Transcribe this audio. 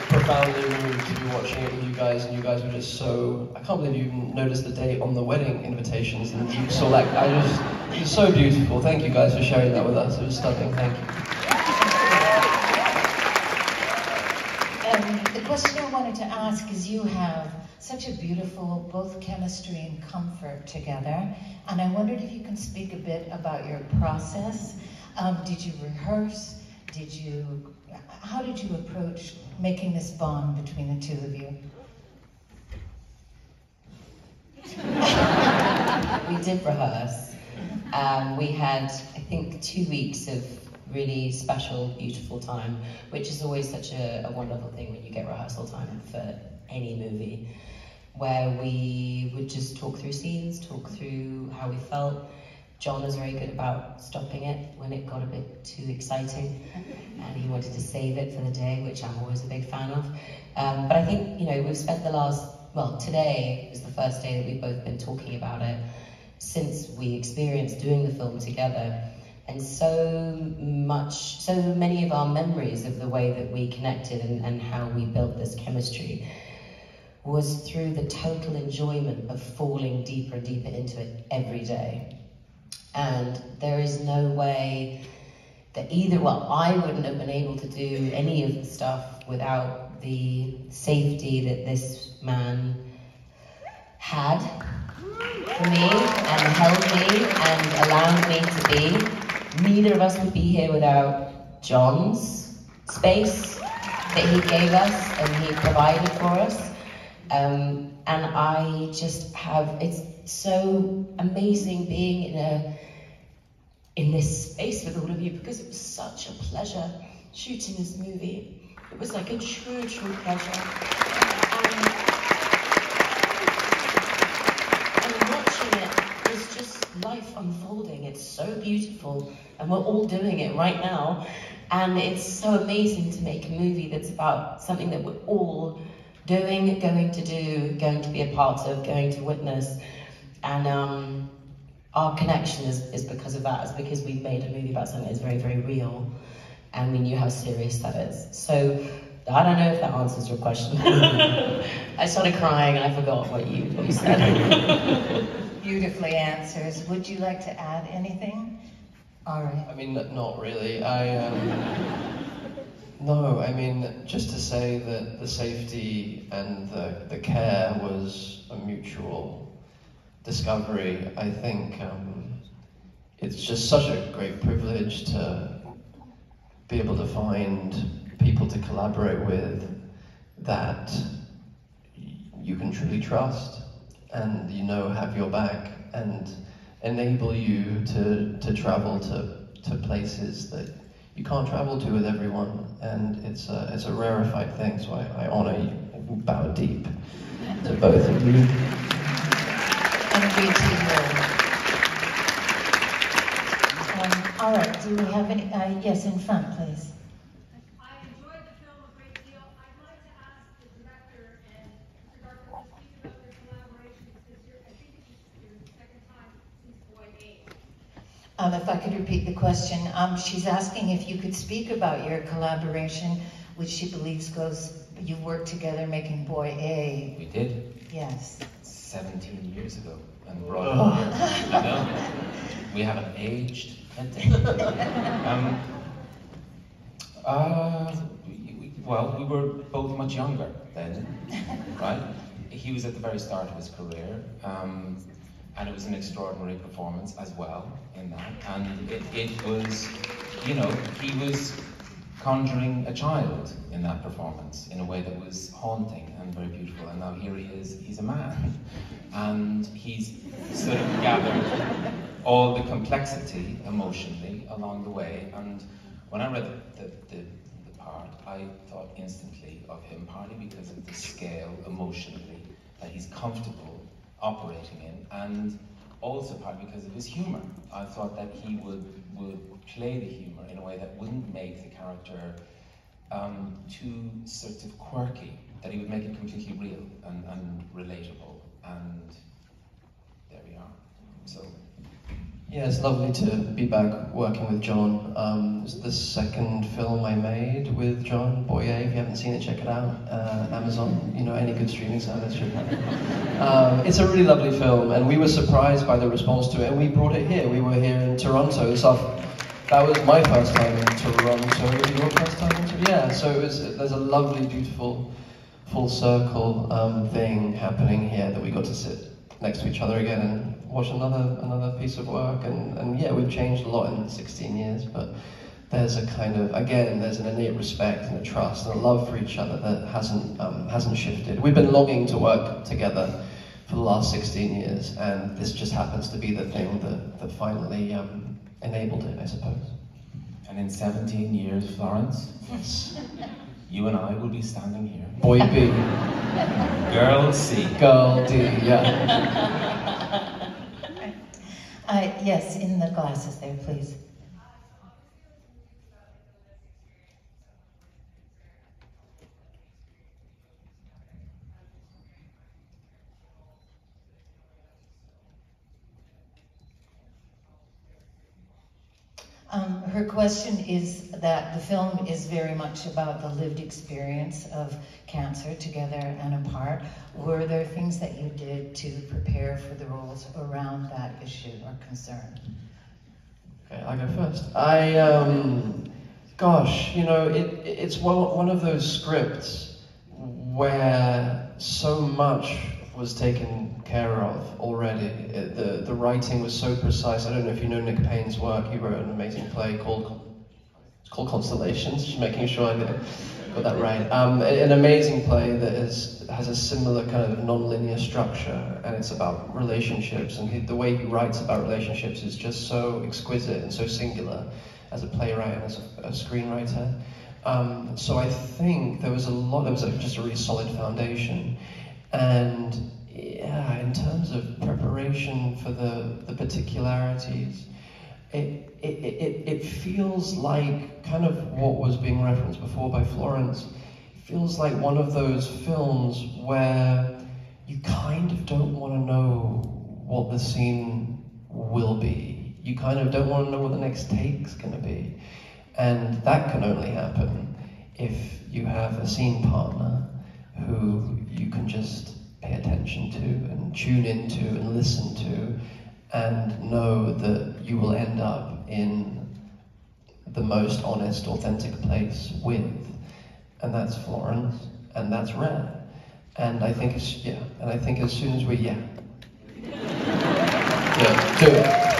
profoundly moved to be watching it with you guys, and you guys were just so... I can't believe you even noticed the date on the wedding invitations, and you saw that. It was so beautiful. Thank you guys for sharing that with us. It was stunning. Thank you. The question I wanted to ask is, you have such a beautiful both chemistry and comfort together, and I wondered if you can speak a bit about your process. Did you rehearse? How did you approach making this bond between the two of you? We did rehearse. We had, I think, 2 weeks of really special, beautiful time, which is always such a wonderful thing when you get rehearsal time for any movie, where we would just talk through scenes, talk through how we felt. John was very good about stopping it when it got a bit too exciting, and he wanted to save it for the day, which I'm always a big fan of. But I think, we've spent today is the first day that we've both been talking about it since we experienced doing the film together. And so many of our memories of the way that we connected and how we built this chemistry was through the total enjoyment of falling deeper and deeper into it every day. And there is no way that I wouldn't have been able to do any of the stuff without the safety that this man had for me and held me and allowed me to be. Neither of us would be here without John's space that he gave us and he provided for us. And I just it's so amazing being in this space with all of you, because it was such a pleasure shooting this movie. It was like a true pleasure. And watching it is just life unfolding. It's so beautiful, and we're all doing it right now. And it's so amazing to make a movie that's about something that we're all doing, going to do, going to be a part of, going to witness. And our connection is because of that. It's because we've made a movie about something that's very, very real, and we knew how serious that is. So I don't know if that answers your question. I started crying and I forgot what you said. Beautifully answers. Would you like to add anything? All right. I mean, not really. No, I mean, just to say that the safety and the care was a mutual discovery. I think it's just such a great privilege to be able to find people to collaborate with that you can truly trust and have your back and enable you to travel to places that you can't travel to with everyone, and it's a rarefied thing, so I honor you, bow deep to both of you. All right, do we have any? Yes, in front, please. I enjoyed the film a great deal. I'd like to ask the director and Mr. Garfield to speak about their collaboration, because I think this is your second time since Boy A. If I could repeat the question, she's asking if you could speak about your collaboration, which she believes you worked together making Boy A. We did. Yes. 17 years ago, and brought it here. I know. We haven't aged. Well, we were both much younger then, right? He was at the very start of his career, and it was an extraordinary performance as well in that. And it was, he was conjuring a child in that performance in a way that was haunting and very beautiful. And now here he is, he's a man. And he's sort of gathered all the complexity emotionally along the way. And when I read the part, I thought instantly of him, partly because of the scale emotionally that he's comfortable operating in, and also partly because of his humor. I thought that he would play the humor in a way that wouldn't make the character too sort of quirky, that he would make it completely real and relatable, and there we are. So Yeah, it's lovely to be back working with John. It's the second film I made with John Boyer. If you haven't seen it, check it out. Amazon, you know, any good streaming service should have it. It's a really lovely film, and we were surprised by the response to it, and we brought it here. We were here in Toronto. That was my first time in Toronto. Was it your first time in Toronto? Yeah, so there's a lovely, beautiful, full circle thing happening here that we got to sit next to each other again and watch another piece of work, and yeah, we've changed a lot in 16 years, but there's a kind of, again, there's an innate respect and a trust and a love for each other that hasn't shifted. We've been longing to work together for the last 16 years, and this just happens to be the thing that finally enabled it, I suppose. And in 17 years, Florence, you and I will be standing here. Boy B. Girl C. Girl D, yeah. Yes, in the glasses there, please. Her question is that the film is very much about the lived experience of cancer, together and apart. Were there things that you did to prepare for the roles around that issue or concern? Okay, I'll go first. Gosh, you know, it's one of those scripts where so much was taken care of already. The writing was so precise. I don't know if you know Nick Payne's work. He wrote an amazing play called Constellations, just making sure I got that right. An amazing play that has a similar kind of non-linear structure, and it's about relationships, and the way he writes about relationships is just so exquisite and so singular as a playwright and as a screenwriter. So I think there was just a really solid foundation. And yeah, in terms of preparation for the particularities, it feels like kind of what was being referenced before by Florence. It feels like one of those films where you kind of don't want to know what the scene will be. You kind of don't want to know what the next take's going to be. And that can only happen if you have a scene partner who you can just pay attention to and tune into and listen to and know that you will end up in the most honest, authentic place with. And that's Florence, and that's rare. And I think as soon as we, do it.